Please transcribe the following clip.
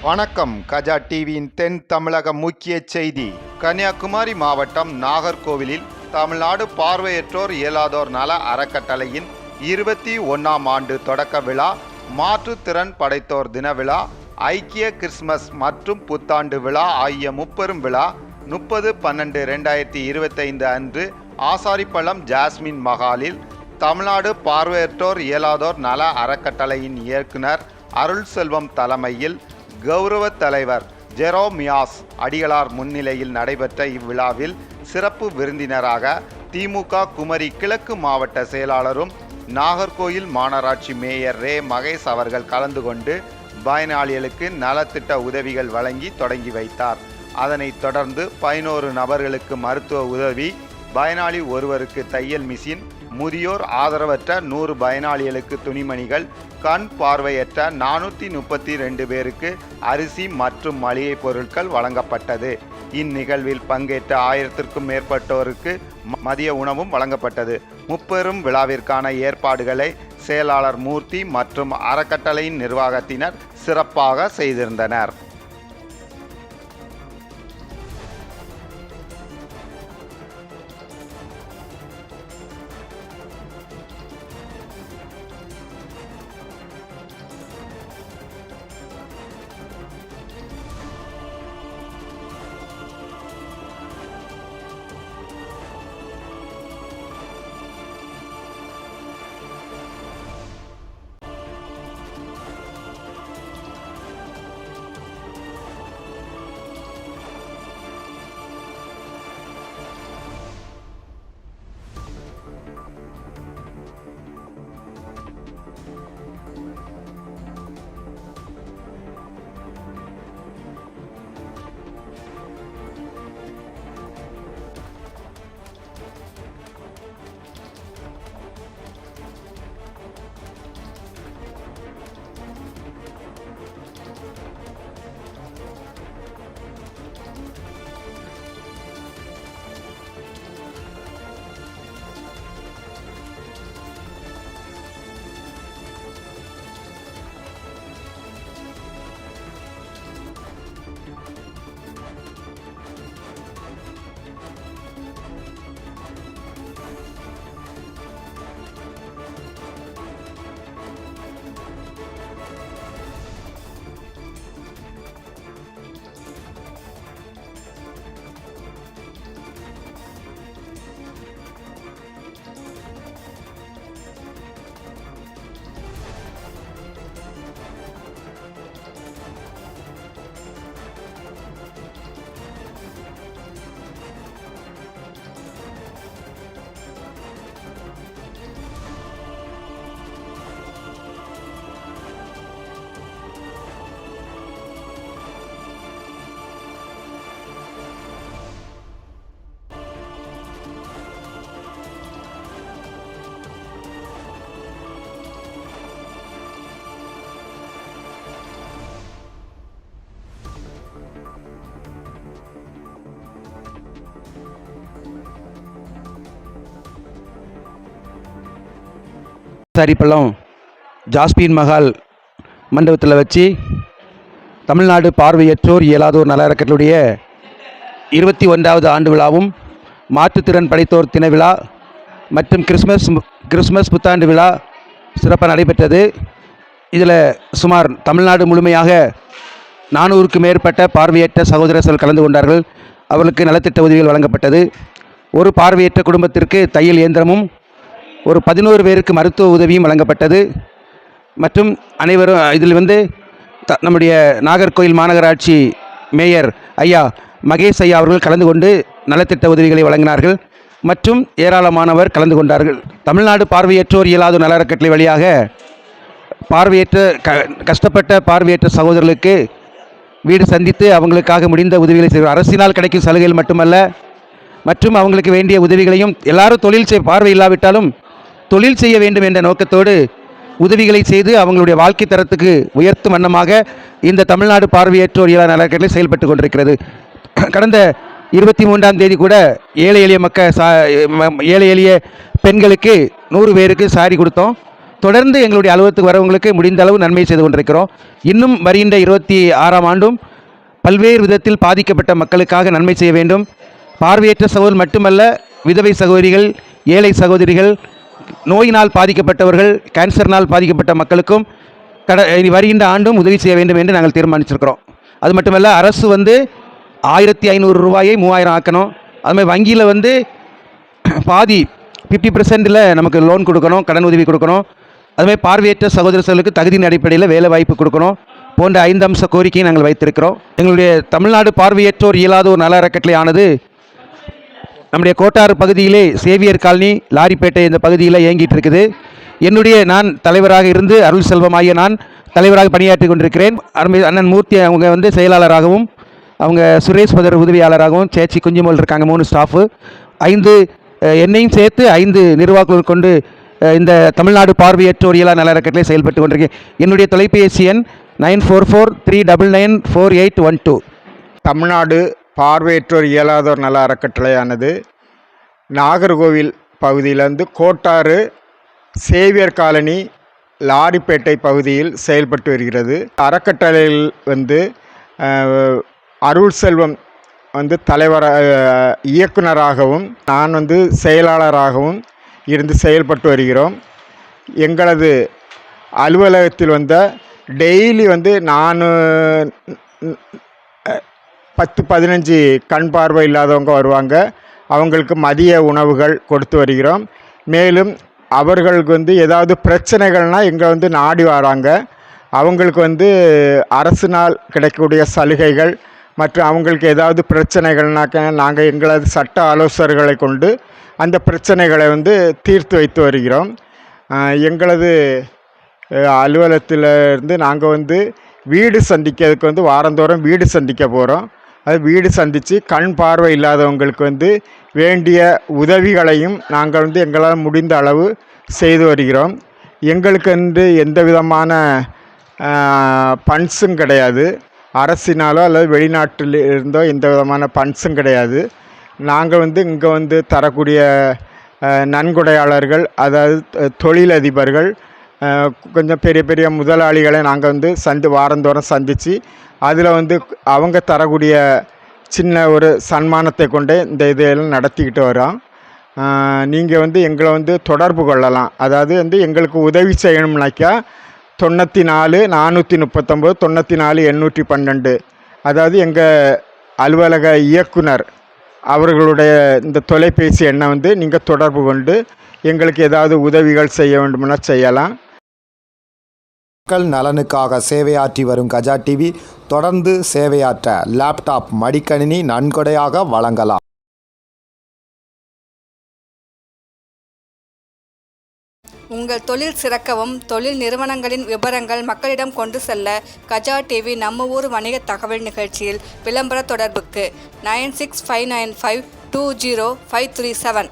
வணக்கம். கஜா டிவியின் தென் தமிழக முக்கிய செய்தி. கன்னியாகுமரி மாவட்டம் நாகர்கோவிலில் தமிழ்நாடு பார்வையற்றோர் இயலாதோர் நல அறக்கட்டளையின் 21ஆம் ஆண்டு தொடக்க விழா, மாற்றுத்திறன் படைத்தோர் தின விழா, ஐக்கிய கிறிஸ்துமஸ் மற்றும் புத்தாண்டு விழா ஆகிய முப்பெரும் விழா 30/12/2025 அன்று ஆசாரிப்பள்ளம் ஜாஸ்மின் மகாலில் தமிழ்நாடு பார்வையற்றோர் இயலாதோர் நல அறக்கட்டளையின் இயக்குனர் அருள் செல்வம் தலைமையில் கௌரவ தலைவர் ஜெரோமியாஸ் அடிகளார் முன்னிலையில் நடைபெற்ற இவ்விழாவில் சிறப்பு விருந்தினராக திமுக குமரி கிழக்கு மாவட்ட செயலாளரும் நாகர்கோயில் மாநகராட்சி மேயர் ரே மகேஷ் அவர்கள் கலந்து கொண்டு பயனாளிகளுக்கு நலத்திட்ட உதவிகள் வழங்கி தொடங்கி வைத்தார். அதனைத் தொடர்ந்து 11 நபர்களுக்கு மருத்துவ உதவி, பயனாளி ஒருவருக்கு தையல் மிஷின், முதியோர் ஆதரவற்ற 100 பயனாளிகளுக்கு துணிமணிகள், கண் பார்வையற்ற 432 பேருக்கு அரிசி மற்றும் மளிகை பொருட்கள் வழங்கப்பட்டது. இந்நிகழ்வில் பங்கேற்ற 1000க்கும் மேற்பட்டோருக்கு மதிய உணவும் வழங்கப்பட்டது. முப்பெரும் விழாவிற்கான ஏற்பாடுகளை செயலாளர் மூர்த்தி மற்றும் அறக்கட்டளையின் நிர்வாகத்தினர் சிறப்பாக செய்திருந்தனர். ஆசாரிப்பள்ளம் ஜாஸ்மின் மகால் மண்டபத்தில் வச்சு தமிழ்நாடு பார்வையற்றோர் இயலாதோர் நல அறக்கட்டளையுடைய 21வது ஆண்டு விழாவும், மாற்றுத்திறன் படைத்தோர் தின விழா மற்றும் கிறிஸ்மஸ் புத்தாண்டு விழா சிறப்பாக நடைபெற்றது. இதில் சுமார் தமிழ்நாடு முழுமையாக 400க்கும் மேற்பட்ட பார்வையற்ற சகோதரர்கள் கலந்து கொண்டார்கள். அவர்களுக்கு நலத்திட்ட உதவிகள் வழங்கப்பட்டது. ஒரு பார்வையற்ற குடும்பத்திற்கு தையல் இயந்திரமும், ஒரு 11 பேருக்கு மருத்துவ உதவியும் வழங்கப்பட்டது. மற்றும் அனைவரும் இதில் நம்முடைய நாகர்கோயில் மாநகராட்சி மேயர் ஐயா மகேஷ் ஐயா அவர்கள் கலந்து கொண்டு நலத்திட்ட உதவிகளை வழங்கினார்கள். மற்றும் ஏராளமானவர் கலந்து கொண்டார்கள். தமிழ்நாடு பார்வையற்றோர் இயலாதோர் நல அறக்கட்டளை வழியாக கஷ்டப்பட்ட பார்வையற்ற சகோதரர்களுக்கு வீடு சந்தித்து அவங்களுக்காக முடிந்த உதவிகளை செய்வார். அரசினால் கிடைக்கும் சலுகைகள் மட்டுமல்ல, மற்றும் அவங்களுக்கு வேண்டிய உதவிகளையும் எல்லாரும் பார்வை இல்லாவிட்டாலும் தொழில் செய்ய வேண்டும் என்ற நோக்கத்தோடு உதவிகளை செய்து அவங்களுடைய வாழ்க்கை தரத்துக்கு உயர்த்தும் வண்ணமாக இந்த தமிழ்நாடு பார்வையற்றோர் இயலாதோர் நல அறக்கட்டளை செயல்பட்டு கொண்டிருக்கிறது. கடந்த 23ஆம் தேதி கூட ஏழை எளிய பெண்களுக்கு 100 பேருக்கு சாரி கொடுத்தோம். தொடர்ந்து எங்களுடைய அலுவலகத்துக்கு வரவங்களுக்கு முடிந்த அளவு நன்மை செய்து கொண்டிருக்கிறோம். இன்னும் வருகின்ற 26ஆம் ஆண்டும் பல்வேறு விதத்தில் பாதிக்கப்பட்ட மக்களுக்காக நன்மை செய்ய வேண்டும். பார்வையற்ற சகோதரர் மட்டுமல்ல, விதவை சகோதரிகள், ஏழை சகோதரிகள், நோயினால் பாதிக்கப்பட்டவர்கள், கேன்சர்னால் பாதிக்கப்பட்ட மக்களுக்கும் வருகின்ற ஆண்டும் உதவி செய்ய வேண்டும் என்று நாங்கள் தீர்மானிச்சிருக்கிறோம். அது மட்டுமல்ல, அரசு 1500 ரூபாயை 3000 ஆக்கணும். அதுமாதிரி வங்கியில் பாதி 50% நமக்கு லோன் கொடுக்கணும், கடன் உதவி கொடுக்கணும். அதுமாதிரி பார்வையற்ற சகோதரர்களுக்கு தகுதியின் அடிப்படையில் வேலை வாய்ப்பு கொடுக்கணும் போன்ற 5 அம்ச கோரிக்கையை நாங்கள் வைத்திருக்கிறோம். எங்களுடைய தமிழ்நாடு பார்வையற்றோர் இயலாதோர் நல அறக்கட்டளையானது நம்முடைய கோட்டாறு பகுதியிலே சேவியர் காலனி, லாரிப்பேட்டை இந்த பகுதியில் இயங்கிட்டு இருக்குது. நான் தலைவராக இருந்து அருள் செல்வமாகிய நான் தலைவராக பணியாற்றி கொண்டிருக்கிறேன். அண்ணன் மூர்த்தி அவங்க செயலாளராகவும், அவங்க சுரேஷ் பதர் உதவியாளராகவும், சேச்சி குஞ்சுமோல் இருக்காங்க, 3 ஸ்டாஃபு, 5 என்னையும் சேர்த்து 5 நிர்வாகிகள் கொண்டு இந்த தமிழ்நாடு பார்வையற்றோர் இயலா நல அறக்கட்டளை செயல்பட்டு கொண்டிருக்கேன். என்னுடைய தொலைபேசி எண் 9443994812. தமிழ்நாடு பார்வையற்றோர் இயலாதோர் நல அறக்கட்டளையானது நாகர்கோவில் பகுதியிலிருந்து கோட்டாறு சேவியர் காலனி, லாரிப்பேட்டை பகுதியில் செயல்பட்டு வருகிறது. அறக்கட்டளையில் அருள் செல்வம் இயக்குனராகவும் நான் செயலாளராகவும் இருந்து செயல்பட்டு வருகிறோம். எங்களது அலுவலகத்தில் டெய்லி நான் 10-15 கண் பார்வை இல்லாதவங்க வருவாங்க. அவங்களுக்கு மதிய உணவுகள் கொடுத்து வருகிறோம். மேலும் அவர்களுக்கு ஏதாவது பிரச்சனைகள்னால் எங்கே நாடி வராங்க. அவங்களுக்கு அரசினால் கிடைக்கக்கூடிய சலுகைகள் மற்றும் அவங்களுக்கு ஏதாவது பிரச்சனைகள்னாக்க நாங்கள் எங்களது சட்ட ஆலோசகர்களை கொண்டு அந்த பிரச்சனைகளை தீர்த்து வைத்து வருகிறோம். எங்களது அலுவலகத்தில் இருந்து நாங்கள் வீடு சந்திக்கிறதுக்கு வாரந்தோறும் வீடு சந்திக்க போகிறோம். அது வீடு சந்தித்து கண் பார்வை இல்லாதவங்களுக்கு வேண்டிய உதவிகளையும் நாங்கள் எங்களால் முடிந்த அளவு செய்து வருகிறோம். எங்களுக்கு எந்த விதமான ஃபண்ட்ஸும் கிடையாது. அரசினாலோ அல்லது வெளிநாட்டில் இருந்தோ எந்த விதமான ஃபண்ட்ஸும் கிடையாது. நாங்கள் இங்கே தரக்கூடிய நன்கொடையாளர்கள், அதாவது தொழிலதிபர்கள், கொஞ்சம் பெரிய பெரிய முதலாளிகளை நாங்கள் வாரந்தோறும் சந்தித்து அதில் அவங்க தரக்கூடிய சின்ன ஒரு சன்மானத்தை கொண்டு இந்த இதெல்லாம் நடத்திக்கிட்டு வரோம். நீங்கள் எங்களை தொடர்பு கொள்ளலாம். அதாவது எங்களுக்கு உதவி செய்யணும்னாக்கா 94 439 94 812, அதாவது எங்கள் அலுவலக இயக்குனர் அவர்களுடைய இந்த தொலைபேசி எண்ணை நீங்கள் தொடர்பு கொண்டு எங்களுக்கு ஏதாவது உதவிகள் செய்ய வேண்டுமென்னா செய்யலாம். மக்கள் நலனுக்காக சேவையாற்றி வரும் கஜா டிவி தொடர்ந்து சேவையாற்ற லேப்டாப், மடிக்கணினி நன்கொடையாக வழங்கலாம். உங்கள் தொழில் சிறக்கவும், தொழில் நிறுவனங்களின் விவரங்கள் மக்களிடம் கொண்டு செல்ல கஜா டிவி நம்ம ஊர் வணிக தகவல் நிகழ்ச்சியில் விளம்பர தொடர்புக்கு 9659520537